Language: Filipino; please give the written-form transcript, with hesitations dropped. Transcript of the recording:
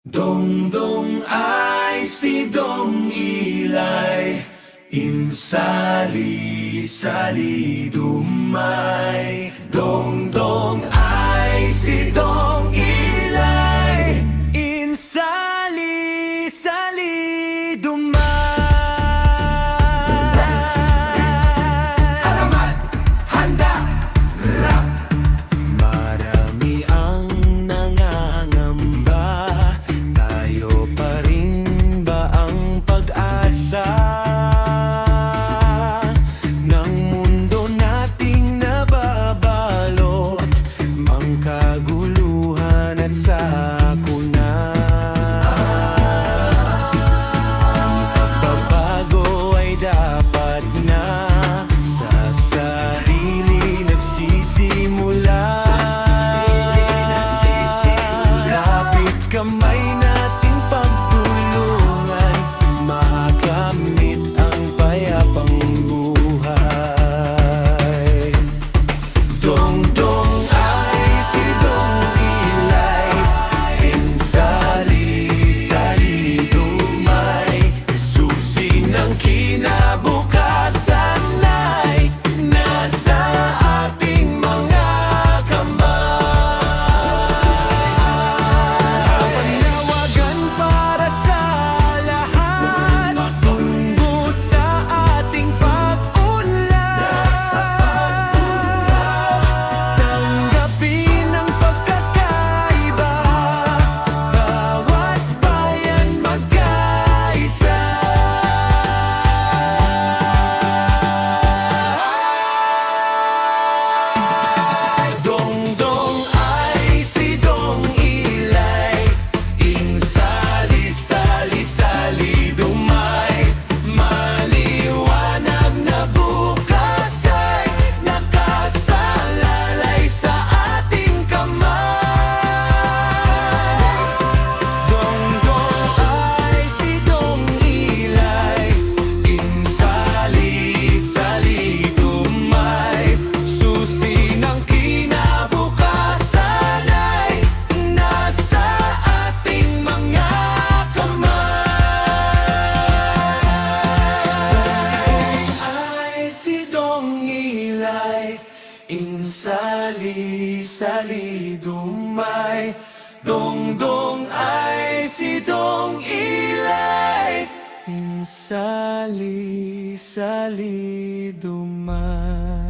Dongdong ay si Dong Ilay, insali-sali dumay. Dongdong ay si Dong Ilay, insali-sali dumay. Alamat, handa, rap. Marami ang nangangamba, tayo pa rin ba ang pag-asa ng mundo nating nababalot, ang kaguluhan at sakuna. Ang pagbabago ay dapat na sa sarili nagsisimula. Kapit kamay natin pagtulungan, makamit ang payapang buhay. Dongdong ay si Dong Ilay, insali-sali dumay. Susi ng kinabukasan ay nasa ating mga panawagan para sa lahat, tungo sa ating pag-unlad. Tanggapin ang pagkakaiba, bawat bayan magkaisa. Dongdong ay si Dong Ilay, insali-sali dumay. Maliwanag na bukas ay nakasalalay sa ating kamay. Dongdong ay si Dong Ilay, insali-sali dumay. Susi ng kinabukasan ay nasa ating mga kamay. Ay si Dong Ilay, insali-sali dumay. Dongdong ay si Dong Ilay, insali-sali dumay.